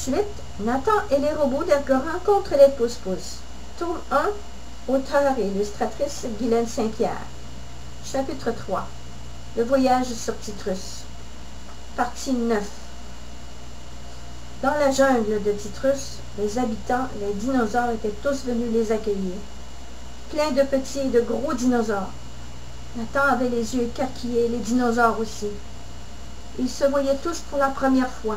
Suite, Nathan et les robots d'Ergoran rencontrent les Pousse-Pousse. Tome 1, auteur et illustratrice Guylaine Saint-Pierre. Chapitre 3. Le voyage sur Titrus. Partie 9. Dans la jungle de Titrus, les habitants, les dinosaures étaient tous venus les accueillir. Plein de petits et de gros dinosaures. Nathan avait les yeux écarquillés, les dinosaures aussi. Ils se voyaient tous pour la première fois.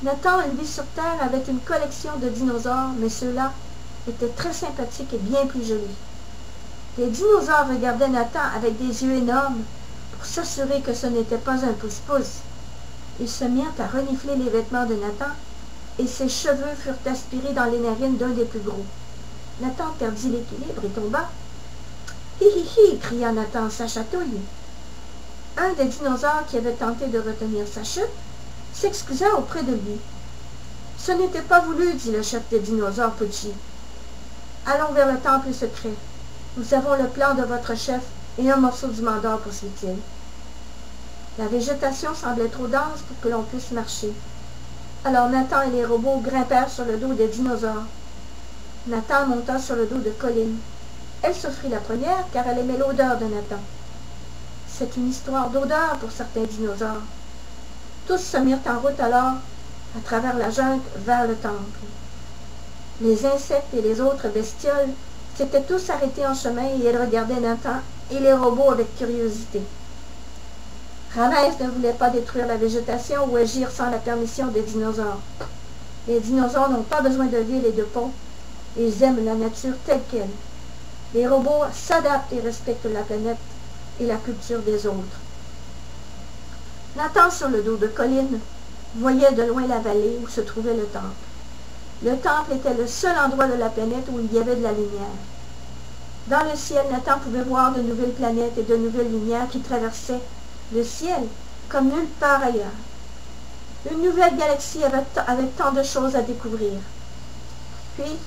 Nathan, lui sur Terre, avait une collection de dinosaures, mais ceux-là étaient très sympathiques et bien plus jolis. Les dinosaures regardaient Nathan avec des yeux énormes pour s'assurer que ce n'était pas un pouce-pouce. Ils se mirent à renifler les vêtements de Nathan et ses cheveux furent aspirés dans les narines d'un des plus gros. Nathan perdit l'équilibre et tomba. « Hi hi hi » cria Nathan, sa chatouille. Un des dinosaures qui avait tenté de retenir sa chute s'excusa auprès de lui. « Ce n'était pas voulu, dit le chef des dinosaures, Pucci. Allons vers le temple secret. Nous avons le plan de votre chef et un morceau du mandor, poursuit-il. La végétation semblait trop dense pour que l'on puisse marcher. Alors Nathan et les robots grimpèrent sur le dos des dinosaures. Nathan monta sur le dos de Colline. Elle s'offrit la première car elle aimait l'odeur de Nathan. C'est une histoire d'odeur pour certains dinosaures. Tous se mirent en route alors, à travers la jungle, vers le temple. Les insectes et les autres bestioles s'étaient tous arrêtés en chemin et ils regardaient Nathan et les robots avec curiosité. Ramès ne voulait pas détruire la végétation ou agir sans la permission des dinosaures. Les dinosaures n'ont pas besoin de villes et de ponts. Ils aiment la nature telle qu'elle. Les robots s'adaptent et respectent la planète et la culture des autres. Nathan, sur le dos de Colline, voyait de loin la vallée où se trouvait le temple. Le temple était le seul endroit de la planète où il y avait de la lumière. Dans le ciel, Nathan pouvait voir de nouvelles planètes et de nouvelles lumières qui traversaient le ciel comme nulle part ailleurs. Une nouvelle galaxie avec tant de choses à découvrir. Puis,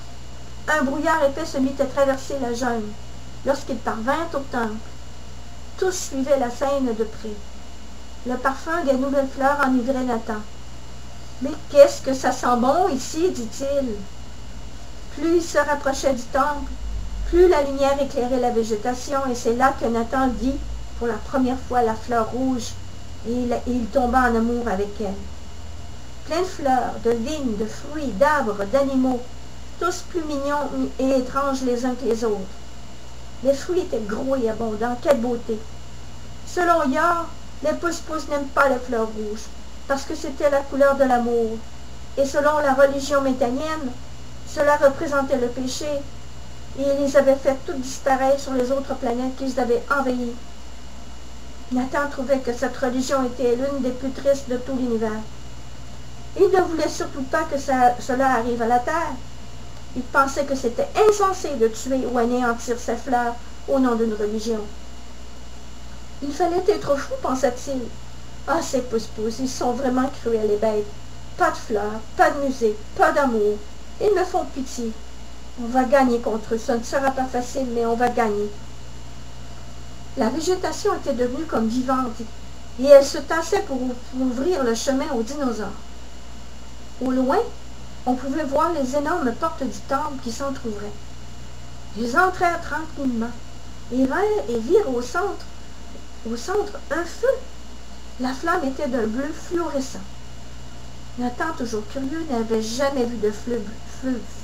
un brouillard épais se mit à traverser la jungle lorsqu'ils parvinrent au temple. Tous suivaient la scène de près. Le parfum des nouvelles fleurs enivrait Nathan. « Mais qu'est-ce que ça sent bon ici, dit-il. » Plus il se rapprochait du temple, plus la lumière éclairait la végétation, et c'est là que Nathan vit pour la première fois la fleur rouge, et il tomba en amour avec elle. Plein de fleurs, de vignes, de fruits, d'arbres, d'animaux, tous plus mignons et étranges les uns que les autres. Les fruits étaient gros et abondants, quelle beauté! Selon Yor, les pousse-pousse n'aiment pas les fleurs rouges, parce que c'était la couleur de l'amour, et selon la religion métanienne, cela représentait le péché, et ils les avaient fait toutes disparaître sur les autres planètes qu'ils avaient envahies. Nathan trouvait que cette religion était l'une des plus tristes de tout l'univers. Il ne voulait surtout pas que cela arrive à la Terre. Il pensait que c'était insensé de tuer ou anéantir ces fleurs au nom d'une religion. Il fallait être fou, pensa-t-il. Ah, ces pousse-pousse, ils sont vraiment cruels et bêtes. Pas de fleurs, pas de musée, pas d'amour. Ils me font pitié. On va gagner contre eux. Ce ne sera pas facile, mais on va gagner. La végétation était devenue comme vivante, et elle se tassait pour ouvrir le chemin aux dinosaures. Au loin, on pouvait voir les énormes portes du temple qui s'entr'ouvraient. Ils entrèrent tranquillement, et virent au centre un feu. La flamme était d'un bleu fluorescent. Nathan, toujours curieux, n'avait jamais vu de feu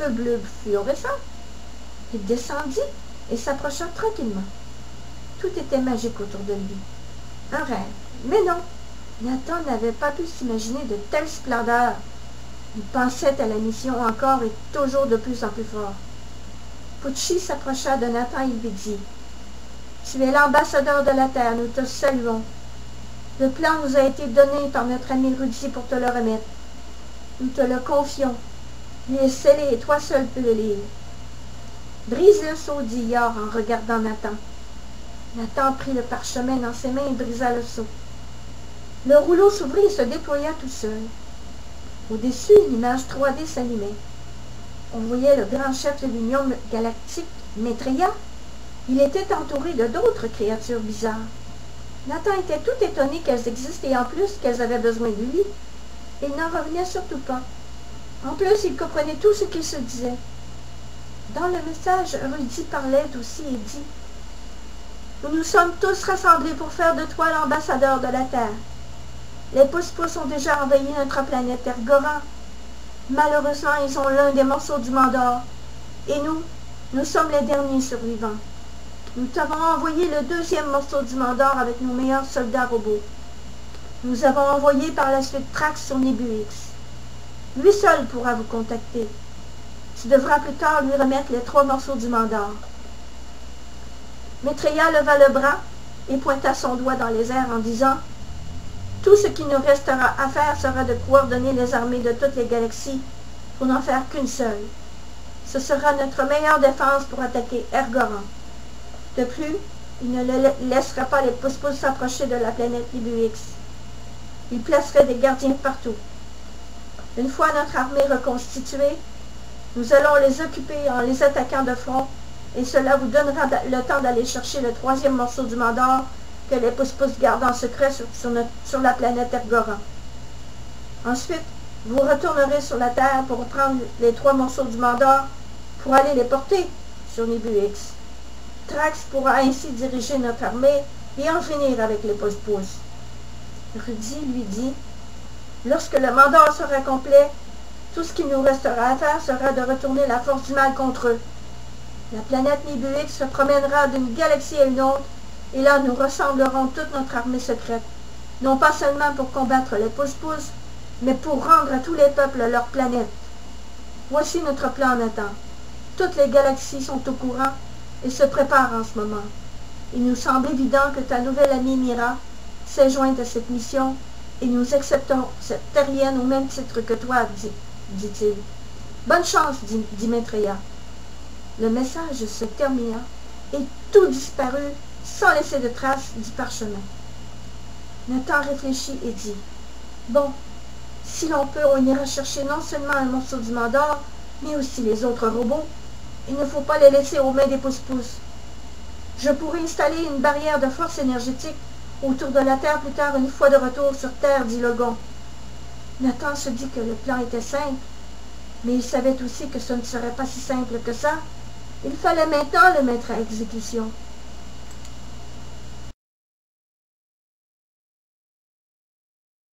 bleu fluorescent. Il descendit et s'approcha tranquillement. Tout était magique autour de lui. Un rêve. Mais non, Nathan n'avait pas pu s'imaginer de telle splendeur. Il pensait à la mission encore et toujours de plus en plus fort. Pucci s'approcha de Nathan et lui dit « Tu es l'ambassadeur de la Terre, nous te saluons. Le plan nous a été donné par notre ami Rudy pour te le remettre. Nous te le confions. Il est scellé et toi seul peux le lire. » « Brise le sceau, dit Yor en regardant Nathan. Nathan prit le parchemin dans ses mains et brisa le sceau. Le rouleau s'ouvrit et se déploya tout seul. Au-dessus, une image 3D s'allumait. On voyait le grand chef de l'Union galactique, Maitreya. Il était entouré de d'autres créatures bizarres. Nathan était tout étonné qu'elles existent et en plus qu'elles avaient besoin de lui. Il n'en revenait surtout pas. En plus, il comprenait tout ce qu'il se disait. Dans le message, Rudy parlait aussi et dit « Nous nous sommes tous rassemblés pour faire de toi l'ambassadeur de la Terre. Les pousse-pousse ont déjà envahi notre planète Ergoran. Malheureusement, ils ont l'un des morceaux du Mandor. Et nous sommes les derniers survivants. Nous t'avons envoyé le deuxième morceau du Mandor avec nos meilleurs soldats robots. Nous avons envoyé par la suite Trax sur Nibuix. Lui seul pourra vous contacter. Tu devras plus tard lui remettre les 3 morceaux du Mandor. » Maitreya leva le bras et pointa son doigt dans les airs en disant « Tout ce qui nous restera à faire sera de coordonner les armées de toutes les galaxies pour n'en faire qu'une seule. Ce sera notre meilleure défense pour attaquer Ergoran. De plus, il ne laissera pas les pousse-pousse s'approcher de la planète Nibuix. Il placerait des gardiens partout. Une fois notre armée reconstituée, nous allons les occuper en les attaquant de front, et cela vous donnera le temps d'aller chercher le 3e morceau du Mandor que les pousse-pousse gardent en secret sur la planète Ergoran. Ensuite, vous retournerez sur la Terre pour prendre les 3 morceaux du Mandor pour aller les porter sur Nibuix. Trax pourra ainsi diriger notre armée et en finir avec les pousse-pousse. » Rudy lui dit « Lorsque le Mandor sera complet, tout ce qu'il nous restera à faire sera de retourner la force du mal contre eux. La planète Nibuix se promènera d'une galaxie à une autre, et là nous rassemblerons toute notre armée secrète, non pas seulement pour combattre les pousse-pousse, mais pour rendre à tous les peuples leur planète. Voici notre plan, Nathan. Toutes les galaxies sont au courant et se préparent en ce moment. Il nous semble évident que ta nouvelle amie Mira s'est jointe à cette mission, et nous acceptons cette terrienne au même titre que toi, dit-il. Bonne chance, dit Maitreya. Le message se termina, et tout disparut sans laisser de traces du parchemin. Nathan réfléchit et dit « Bon, si l'on peut, on ira chercher non seulement un morceau du Mandor, mais aussi les autres robots. Il ne faut pas les laisser aux mains des pousse-pousse. Je pourrais installer une barrière de force énergétique autour de la Terre plus tard une fois de retour sur Terre, dit Logan. » Nathan se dit que le plan était simple, mais il savait aussi que ce ne serait pas si simple que ça. Il fallait maintenant le mettre à exécution.